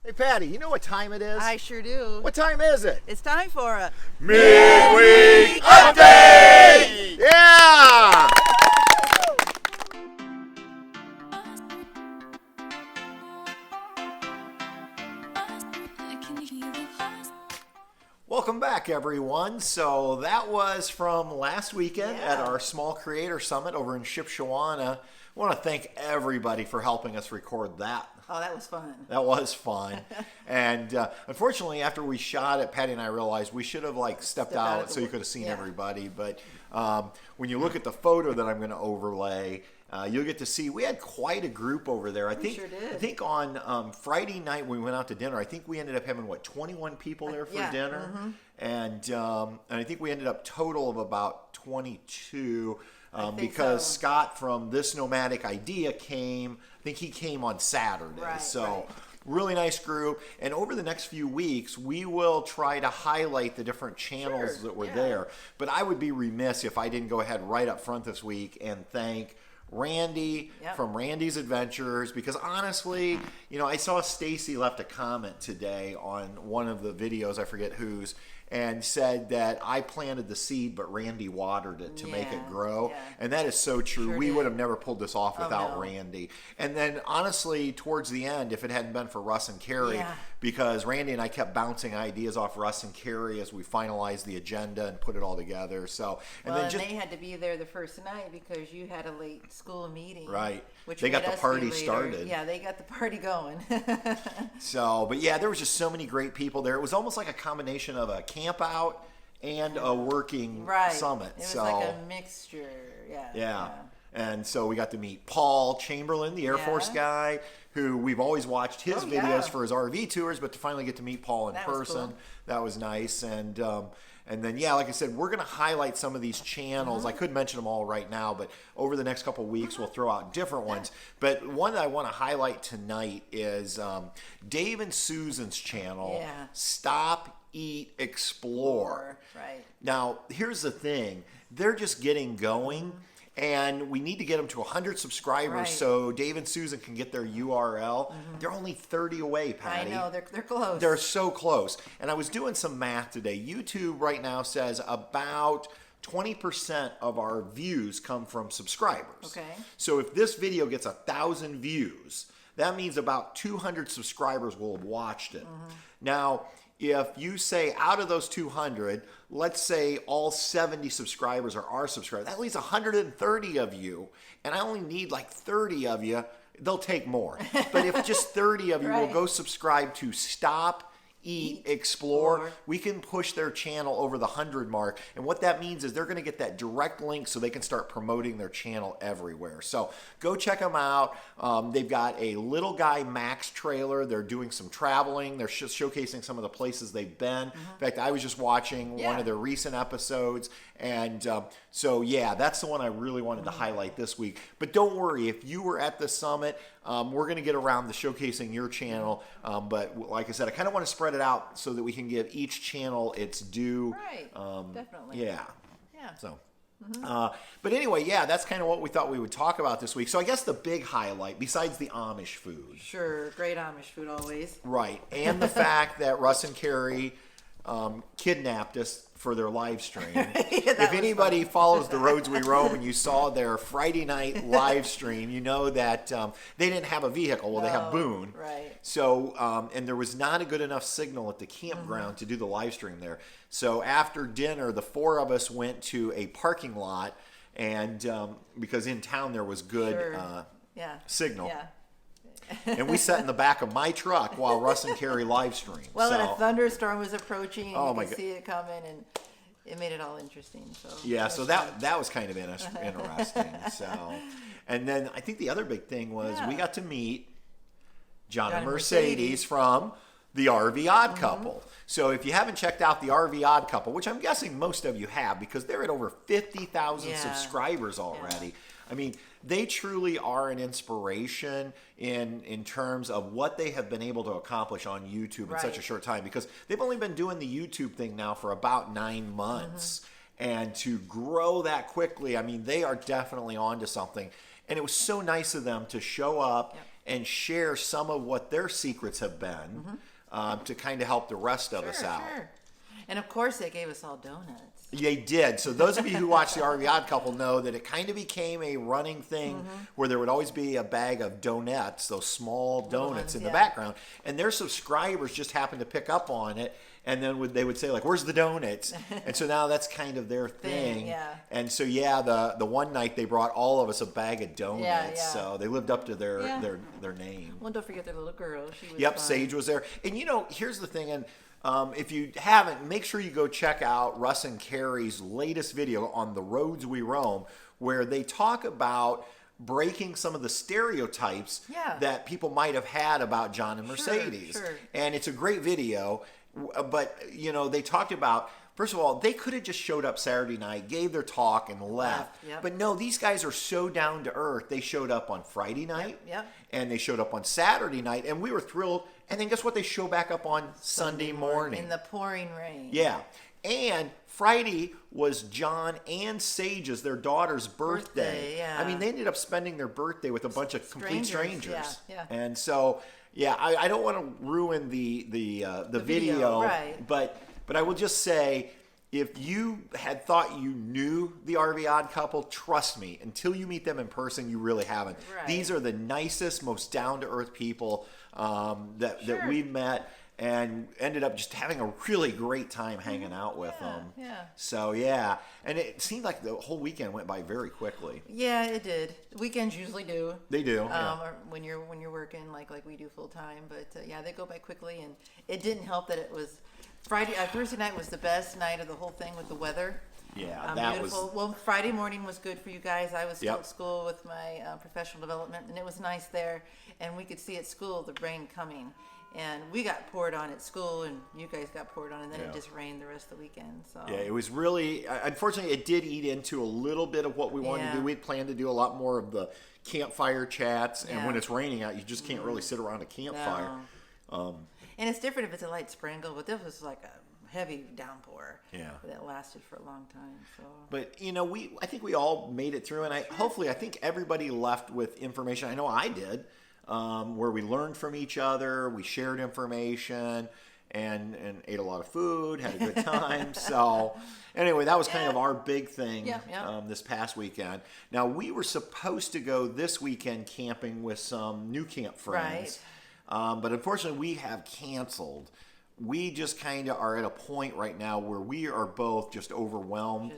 Hey, Patty, you know what time it is? I sure do. What time is it? It's time for a Midweek Update! Yeah! Welcome back, everyone. So that was from last weekend at our Small Creator Summit over in Shipshewana. I want to thank everybody for helping us record that. Oh, that was fun. That was fun. And unfortunately, after we shot it, Patty and I realized we should have stepped out so you could have seen everybody. But when you look at the photo that I'm going to overlay, you'll get to see we had quite a group over there. I think on Friday night when we went out to dinner, I think we ended up having 21 people there for dinner, and I think we ended up total of about 22. Because Scott from This Nomadic Idea came, I think he came on Saturday. Really nice group. And over the next few weeks, we will try to highlight the different channels that were there. But I would be remiss if I didn't go ahead right up front this week and thank Randy from Randy's Adventures, because honestly, I saw Stacy left a comment today on one of the videos, I forget whose, and said that I planted the seed, but Randy watered it to make it grow. Yeah. And that is so true. We would have never pulled this off without Randy. And then honestly, towards the end, if it hadn't been for Russ and Carrie, because Randy and I kept bouncing ideas off Russ and Carrie as we finalized the agenda and put it all together. So, and they had to be there the first night because you had a late school meeting. Right. Which they got the party started. Yeah, they got the party going. So, but yeah, there was just so many great people there. It was almost like a combination of a camp out and a working summit. It was like a mixture. Yeah. And so we got to meet Paul Chamberlain, the Air Force guy, who we've always watched his videos for his RV tours, but to finally get to meet Paul in person, that was nice. And then, like I said, we're going to highlight some of these channels. I couldn't mention them all right now, but over the next couple of weeks, we'll throw out different ones. But one that I want to highlight tonight is Dave and Susan's channel, Stop, Eat, Explore. Right. Now, here's the thing. They're just getting going. And we need to get them to 100 subscribers so Dave and Susan can get their URL. They're only 30 away, Patty. I know, they're close. They're so close. And I was doing some math today. YouTube right now says about 20% of our views come from subscribers. Okay. So if this video gets 1,000 views, that means about 200 subscribers will have watched it. Now, if you say out of those 200, let's say all 70 subscribers are our subscribers, that leaves 130 of you, and I only need 30 of you, they'll take more. But if just 30 of you will go subscribe to Stop, Eat, Explore, we can push their channel over the 100 mark. And what that means is they're going to get that direct link so they can start promoting their channel everywhere. So go check them out. They've got a Little Guy Max trailer. They're doing some traveling. They're showcasing some of the places they've been. In fact, I was just watching one of their recent episodes. And so, that's the one I really wanted to highlight this week. But don't worry, if you were at the summit, we're going to get around to showcasing your channel. But like I said, I kind of want to spread it out so that we can give each channel its due. Right, definitely. Yeah. So, but anyway, that's kind of what we thought we would talk about this week. So I guess the big highlight, besides the Amish food. Sure, great Amish food always. Right, and the fact that Russ and Carrie kidnapped us for their live stream. If anybody follows The Roads We Roam and you saw their Friday night live stream, you know that they didn't have a vehicle. Well, they have Boone. Right. So, and there was not a good enough signal at the campground to do the live stream there. So after dinner, the four of us went to a parking lot, and because in town there was good signal. Yeah. And we sat in the back of my truck while Russ and Carrie live streamed. Well, and a thunderstorm was approaching, and you could see it coming, and it made it all interesting. So that was kind of interesting. So, and then I think the other big thing was we got to meet John and Mercedes from the RV Odd Couple. So if you haven't checked out the RV Odd Couple, which I'm guessing most of you have because they're at over 50,000 subscribers already. I mean, they truly are an inspiration in terms of what they have been able to accomplish on YouTube in such a short time, because they've only been doing the YouTube thing now for about 9 months. And to grow that quickly, I mean, they are definitely onto something. And it was so nice of them to show up and share some of what their secrets have been to kind of help the rest of us out. Sure. And of course, they gave us all donuts. They did. So those of you who watch the RV Odd Couple know that it kind of became a running thing where there would always be a bag of donuts, those small donuts in the background, and their subscribers just happened to pick up on it, and then they would say like, "Where's the donuts?" And so now that's kind of their thing. Yeah. And so the one night they brought all of us a bag of donuts. Yeah. So they lived up to their name. Well, don't forget their little girl. She was Yep, fun. Sage was there. And here's the thing, and if you haven't, make sure you go check out Russ and Carrie's latest video on the roads we roam, where they talk about breaking some of the stereotypes that people might have had about John and Mercedes. Sure. And it's a great video, but they talked about, first of all, they could have just showed up Saturday night, gave their talk, and left. Yep. But no, these guys are so down to earth. They showed up on Friday night, Yep. and they showed up on Saturday night, and we were thrilled. And then guess what? They show back up on Sunday morning. In the pouring rain. Yeah. And Friday was John and Sage's, their daughter's birthday. Yeah. I mean, they ended up spending their birthday with a bunch of complete strangers. Yeah. And so, I don't want to ruin the video, right. but I will just say, if you had thought you knew the RV Odd Couple, trust me, until you meet them in person, you really haven't. Right. These are the nicest, most down-to-earth people that we've met, and ended up just having a really great time hanging out with them. Yeah. So, and it seemed like the whole weekend went by very quickly. Yeah, it did. Weekends usually do. They do. Or when you're working like we do full time, but they go by quickly, and it didn't help that it was Friday. Thursday night was the best night of the whole thing with the weather. Yeah, that beautiful. was. Well, Friday morning was good for you guys. I was still Yep. at school with my professional development, and it was nice there. And we could see at school the rain coming, and we got poured on at school, and you guys got poured on, and then it just rained the rest of the weekend. So Yeah, it was really. Unfortunately, it did eat into a little bit of what we wanted to do. We had planned to do a lot more of the campfire chats, and when it's raining out, you just can't really sit around a campfire. No. And it's different if it's a light sprinkle, but this was like a heavy downpour. Yeah. That lasted for a long time. So. But I think we all made it through, and I think everybody left with information. I know I did, where we learned from each other, we shared information, and ate a lot of food, had a good time. So anyway, that was kind of our big thing this past weekend. Now, we were supposed to go this weekend camping with some new camp friends, but unfortunately we have canceled. We just kind of are at a point right now where we are both just overwhelmed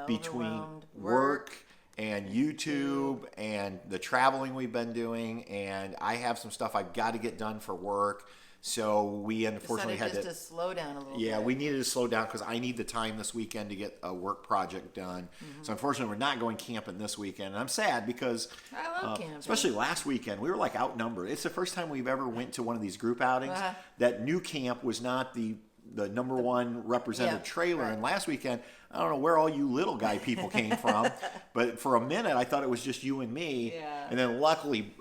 between work and YouTube and the traveling we've been doing, and I have some stuff I've got to get done for work. So we unfortunately had to slow down a little bit. Yeah, we needed to slow down because I need the time this weekend to get a work project done. So unfortunately, we're not going camping this weekend. And I'm sad because, I love camping. Especially last weekend, we were like outnumbered. It's the first time we've ever went to one of these group outings. That new camp was not the number one represented trailer. And last weekend, I don't know where all you little guy people came from, but for a minute I thought it was just you and me. Yeah. And then luckily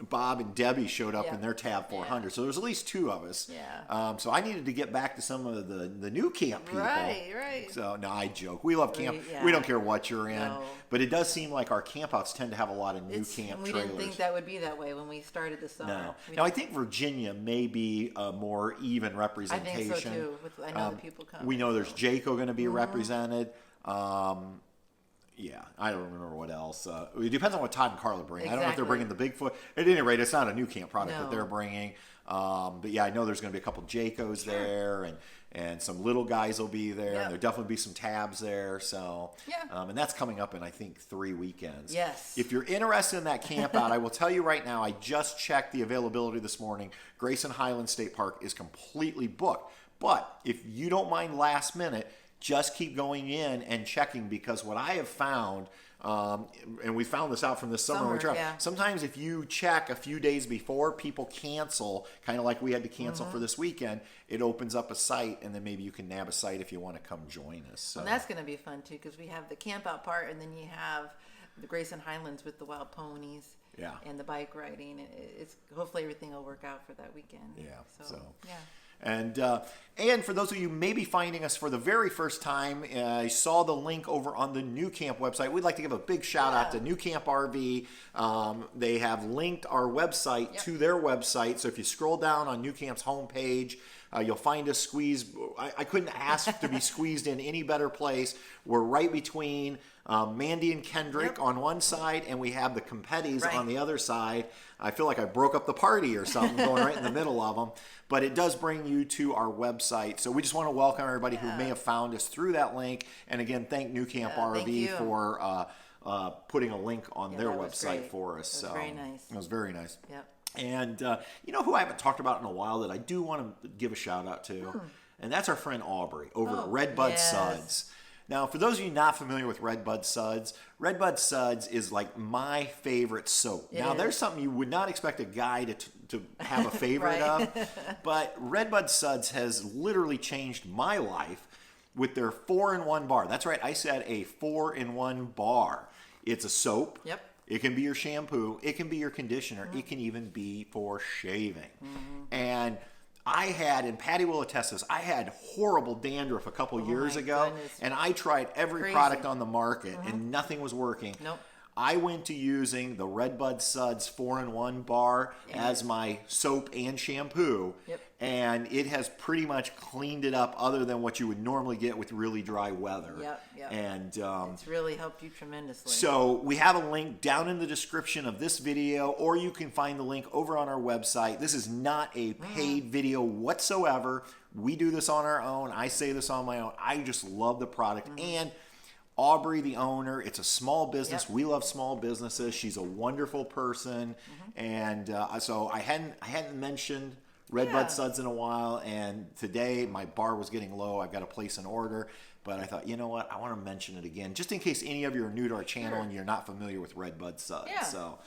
Bob and Debbie showed up in their Tab 400. So there was at least two of us. Yeah. So I needed to get back to some of the new camp people. Right. So no, I joke. We love camp. We don't care what you're in. No. But it does seem like our campouts tend to have a lot of new camp we trailers. didn't think that would be that way when we started the summer. No. Now I think Virginia may be a more even representation. I think so too. I know the people come. We know there's Jaco going to be represented. I don't remember what else. It depends on what Todd and Carla bring. I don't know if they're bringing the Bigfoot. At any rate, it's not a new camp product that they're bringing. But I know there's going to be a couple Jacos there, and some little guys will be there. And there'll definitely be some Tabs there. So, and that's coming up in I think 3 weekends. Yes. If you're interested in that camp out, I will tell you right now. I just checked the availability this morning. Grayson Highland State Park is completely booked. But if you don't mind last minute, just keep going in and checking, because what I have found, and we found this out from this summer, sometimes if you check a few days before, people cancel, kind of like we had to cancel for this weekend. It opens up a site, and then maybe you can nab a site if you want to come join us. So. And that's going to be fun too, because we have the camp out part, and then you have the Grayson Highlands with the wild ponies. And the bike riding. It's hopefully everything will work out for that weekend. Yeah. So. And for those of you maybe finding us for the very first time, I saw the link over on the New Camp website. We'd like to give a big shout out to New Camp RV. They have linked our website to their website. So if you scroll down on New Camp's homepage, you'll find us squeezed. I couldn't ask to be squeezed in any better place. We're right between Mandy and Kendrick on one side, and we have the Competties on the other side. I feel like I broke up the party or something going right in the middle of them. But it does bring you to our website. So we just want to welcome everybody who may have found us through that link. And again, thank New Camp RV for putting a link on their website for us. It was very nice. It was very nice. Yep. And you know who I haven't talked about in a while that I do want to give a shout out to? And that's our friend Aubrey over at Redbudsuds. Now, for those of you not familiar with Redbudsuds, Redbudsuds is like my favorite soap. Now, there's something you would not expect a guy to have a favorite of, but Redbudsuds has literally changed my life with their 4-in-1 bar. That's right, I said a 4-in-1 bar. It's a soap. Yep. It can be your shampoo. It can be your conditioner. It can even be for shaving. And I had, and Patty will attest this, I had horrible dandruff a couple years ago, and I tried every product on the market, and nothing was working. Nope. I went to using the Redbudsuds 4-in-1 bar as my soap and shampoo, and it has pretty much cleaned it up other than what you would normally get with really dry weather. And it's really helped you tremendously. So we have a link down in the description of this video, or you can find the link over on our website. This is not a paid video whatsoever. We do this on our own. I say this on my own. I just love the product. And Aubrey, the owner, it's a small business. We love small businesses. She's a wonderful person. And so I hadn't mentioned Redbudsuds in a while, and today my bar was getting low. I've got to place an order, but I thought, you know what, I want to mention it again, just in case any of you are new to our channel and you're not familiar with Redbudsuds.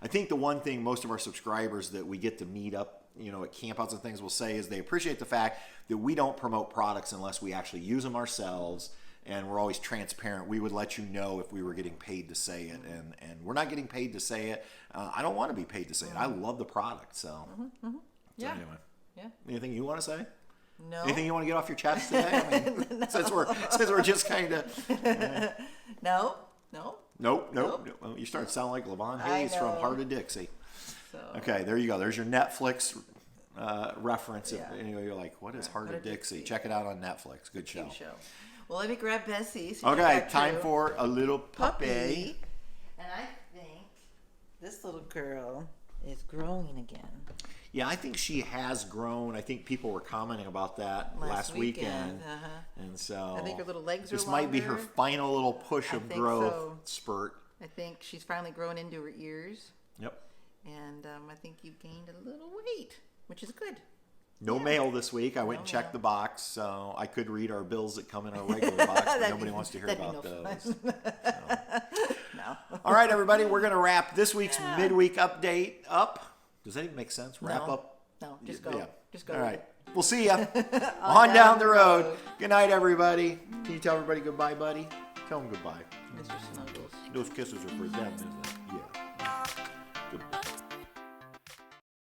I think the one thing most of our subscribers that we get to meet up, you know, at campouts and things will say is they appreciate the fact that we don't promote products unless we actually use them ourselves. And we're always transparent. We would let you know if we were getting paid to say it, and we're not getting paid to say it. I don't want to be paid to say it. I love the product. So, so anyway, anything you want to say? No. Anything you want to get off your chest today? I mean, since we're just kind of No. Well, you starting to sound like Levon Hayes from Heart of Dixie. So. Okay, there you go. There's your Netflix reference. Anyway, you're like, what is Heart of Dixie? Check it out on Netflix. Good show. Well, let me grab Bessie. So okay, time for a little puppy. And I think this little girl is growing again. Yeah, I think she has grown. I think people were commenting about that last weekend. And so I think her little legs are this longer. might be her final little push of growth spurt. I think she's finally grown into her ears. Yep. And I think you've gained a little weight, which is good. No mail this week. I went and checked the box, so I could read our bills that come in our regular box, but nobody wants to hear about those. No. All right, everybody, we're going to wrap this week's midweek update up. Does that even make sense? Wrap up? No, just go. Just go. All right. We'll see ya on down the road. Good night, everybody. Can you tell everybody goodbye, buddy? Tell them goodbye. Mr. Snuggles. Those kisses are for them, isn't it?